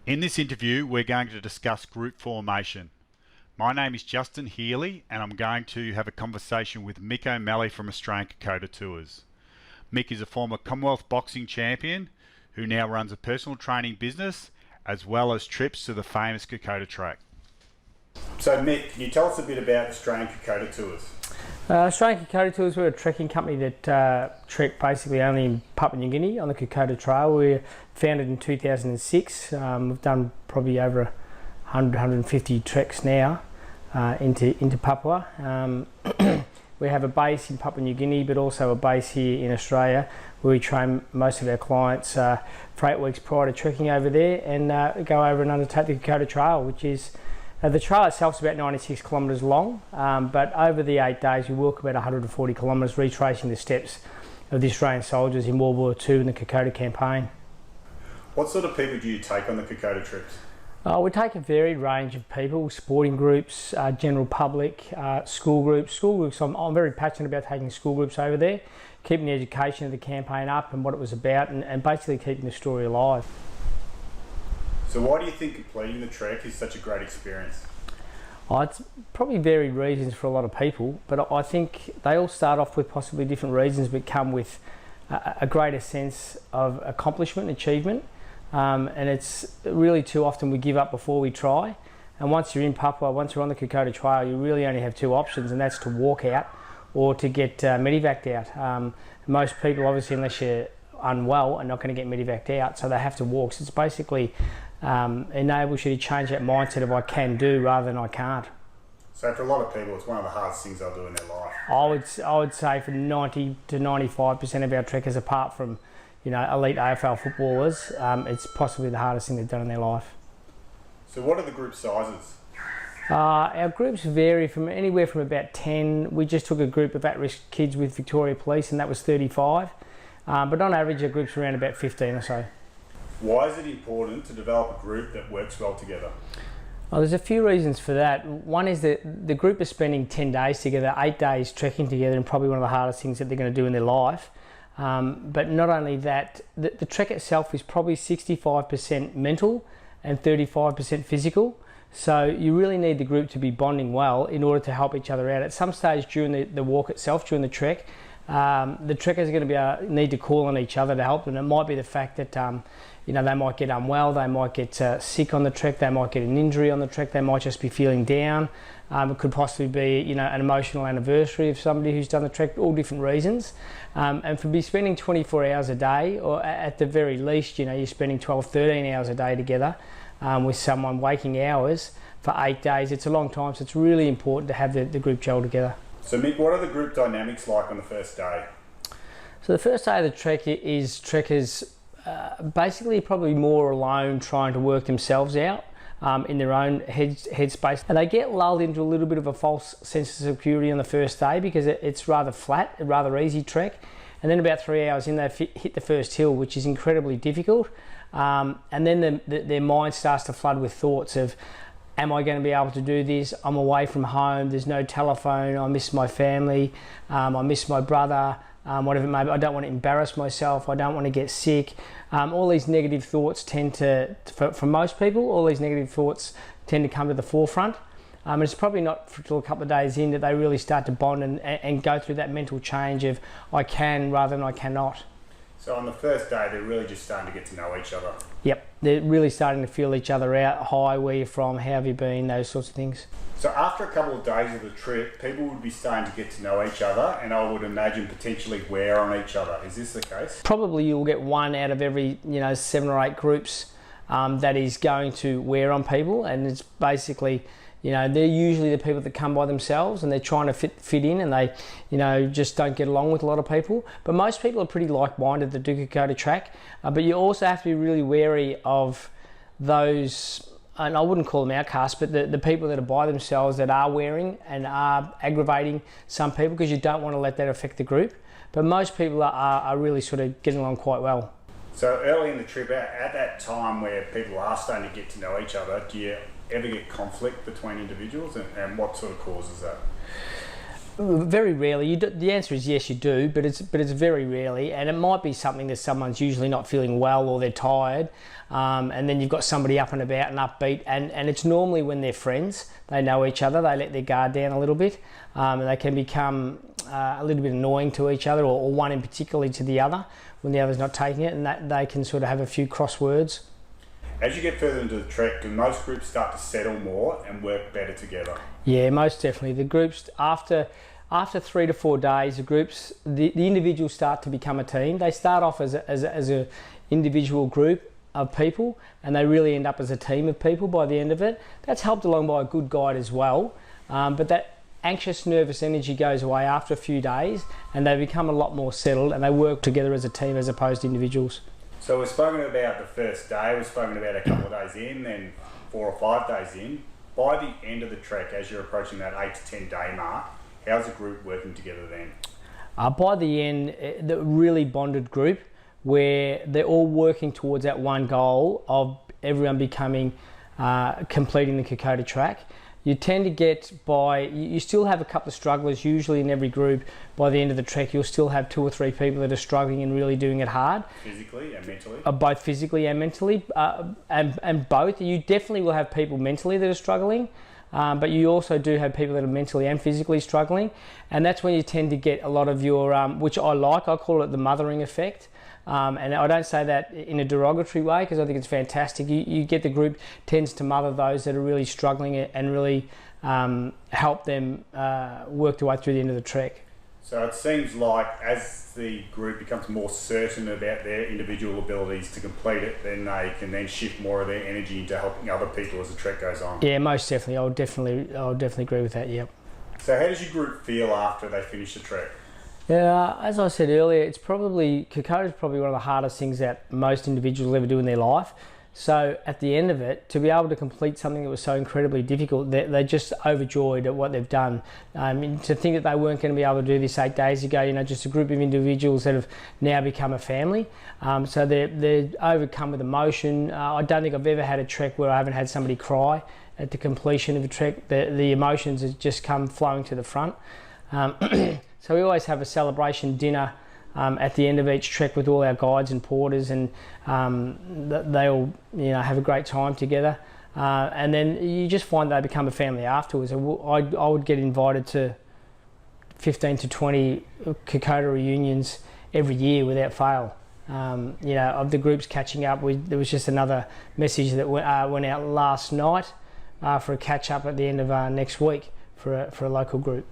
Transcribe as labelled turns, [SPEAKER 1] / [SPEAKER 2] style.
[SPEAKER 1] In this interview, we're going to discuss group formation. My name is Justin Healy, and I'm going to have a conversation with Mick O'Malley from Australian Kokoda Tours. Mick is a former Commonwealth boxing champion who now runs a personal training business as well as trips to the famous Kokoda track. So Mick, can you tell us a bit about Australian Kokoda Tours?
[SPEAKER 2] Australian Kokoda Tours, we're a trekking company that trek basically only in Papua New Guinea on the Kokoda Trail. We were founded in 2006. We've done probably over 150 treks now into Papua. We have a base in Papua New Guinea, but also a base here in Australia where we train most of our clients for 8 weeks prior to trekking over there and go over and undertake the Kokoda Trail, which is the trail itself is about 96 kilometres long, but over the 8 days we walk about 140 kilometres retracing the steps of the Australian soldiers in World War II and the Kokoda campaign.
[SPEAKER 1] What sort of people do you take on the Kokoda trips?
[SPEAKER 2] We take a varied range of people, sporting groups, general public, school groups. School groups, I'm very passionate about taking school groups over there, keeping the education of the campaign up and what it was about and basically keeping the story alive.
[SPEAKER 1] So why do you think completing the trek is such a great experience?
[SPEAKER 2] It's probably varied reasons for a lot of people, but I think they all start off with possibly different reasons but come with a greater sense of accomplishment and achievement. And it's really too often we give up before we try. And once you're in Papua, once you're on the Kokoda Trail, you really only have two options, and that's to walk out or to get medevaced out. Most people, obviously, unless you're unwell, are not going to get medevaced out, so they have to walk. So it's basically enables you to change that mindset of I can do rather than I can't.
[SPEAKER 1] So for a lot of people, it's one of the hardest things they'll do in their life.
[SPEAKER 2] I would say for 90 to 95% of our trekkers, apart from elite AFL footballers, it's possibly the hardest thing they've done in their life.
[SPEAKER 1] So what are the group sizes?
[SPEAKER 2] Our groups vary from anywhere from about 10. We just took a group of at-risk kids with Victoria Police and that was 35. But on average our group's around about 15 or so.
[SPEAKER 1] Why is it important to develop a group that works well together?
[SPEAKER 2] Well, there's a few reasons for that. One is that the group is spending 10 days together, 8 days trekking together, and probably one of the hardest things that they're going to do in their life. But not only that, the trek itself is probably 65% mental and 35% physical. So you really need the group to be bonding well in order to help each other out. At some stage during the walk itself, during the trek, the trekkers are going to need to call on each other to help them. It might be the fact that they might get unwell, they might get sick on the trek, they might get an injury on the trek, they might just be feeling down. It could possibly be an emotional anniversary of somebody who's done the trek, all different reasons. And for spending 24 hours a day, or at the very least, you're spending 12, 13 hours a day together with someone waking hours for 8 days. It's a long time, so it's really important to have the group gel together.
[SPEAKER 1] So Mick, what are the group dynamics like on the first day?
[SPEAKER 2] So the first day of the trek is trekkers basically probably more alone trying to work themselves out in their own headspace. And they get lulled into a little bit of a false sense of security on the first day because it's rather flat, a rather easy trek. And then about 3 hours in, they hit the first hill, which is incredibly difficult. And then their mind starts to flood with thoughts of, am I going to be able to do this? I'm away from home, there's no telephone, I miss my family, I miss my brother, whatever it may be. I don't want to embarrass myself, I don't want to get sick. All these negative thoughts tend to, for most people, all these negative thoughts tend to come to the forefront. And it's probably not until a couple of days in that they really start to bond and go through that mental change of I can rather than I cannot.
[SPEAKER 1] So on the first day, they're really just starting to get to know each other.
[SPEAKER 2] Yep, they're really starting to feel each other out. Hi, where you from? How have you been? Those sorts of things.
[SPEAKER 1] So after a couple of days of the trip, people would be starting to get to know each other, and I would imagine potentially wear on each other. Is this the case?
[SPEAKER 2] Probably you'll get one out of every 7 or 8 groups that is going to wear on people, and it's basically they're usually the people that come by themselves and they're trying to fit in and they, just don't get along with a lot of people. But most people are pretty like-minded that do Kokoda track. But you also have to be really wary of those, and I wouldn't call them outcasts, but the people that are by themselves that are wearing and are aggravating some people because you don't want to let that affect the group. But most people are really sort of getting along quite well.
[SPEAKER 1] So early in the trip, at that time where people are starting to get to know each other, do you ever get conflict between individuals and what sort of causes that?
[SPEAKER 2] Very rarely. The answer is yes, you do, but it's very rarely, and it might be something that someone's usually not feeling well or they're tired, and then you've got somebody up and about and upbeat, and it's normally when they're friends, they know each other, they let their guard down a little bit, and they can become a little bit annoying to each other, or one in particular to the other when the other's not taking it, and that they can sort of have a few cross words.
[SPEAKER 1] As you get further into the trek, do most groups start to settle more and work better together?
[SPEAKER 2] Yeah, most definitely. The groups, after 3 to 4 days, the individuals start to become a team. They start off as a individual group of people, and they really end up as a team of people by the end of it. That's helped along by a good guide as well, but that anxious, nervous energy goes away after a few days, and they become a lot more settled, and they work together as a team as opposed to individuals.
[SPEAKER 1] So we've spoken about the first day, we've spoken about a couple of days in, then 4 or 5 days in. By the end of the trek, as you're approaching that 8 to 10 day mark, how's the group working together then?
[SPEAKER 2] By the end, the really bonded group where they're all working towards that one goal of everyone becoming, completing the Kokoda track. You tend to get you still have a couple of strugglers usually in every group. By the end of the trek, you'll still have 2 or 3 people that are struggling and really doing it hard.
[SPEAKER 1] Physically and mentally?
[SPEAKER 2] Both physically and mentally, and both. You definitely will have people mentally that are struggling, but you also do have people that are mentally and physically struggling, and that's when you tend to get a lot of your, which I call it the mothering effect. And I don't say that in a derogatory way because I think it's fantastic. You get the group tends to mother those that are really struggling and really help them work their way through the end of the trek.
[SPEAKER 1] So it seems like as the group becomes more certain about their individual abilities to complete it, then they can then shift more of their energy into helping other people as the trek goes on.
[SPEAKER 2] Yeah, most definitely. I'll definitely agree with that. Yep.
[SPEAKER 1] So how does your group feel after they finish the trek?
[SPEAKER 2] Yeah, as I said earlier, Kokoda is probably one of the hardest things that most individuals ever do in their life. So at the end of it, to be able to complete something that was so incredibly difficult, they're just overjoyed at what they've done. To think that they weren't going to be able to do this 8 days ago, just a group of individuals that have now become a family. So they're overcome with emotion. I don't think I've ever had a trek where I haven't had somebody cry at the completion of a trek. The emotions have just come flowing to the front. So we always have a celebration dinner at the end of each trek with all our guides and porters, and they all have a great time together. And then you just find they become a family afterwards. I would get invited to 15 to 20 Kokoda reunions every year without fail. Of the groups catching up, there was just another message that went out last night for a catch up at the end of next week for a local group.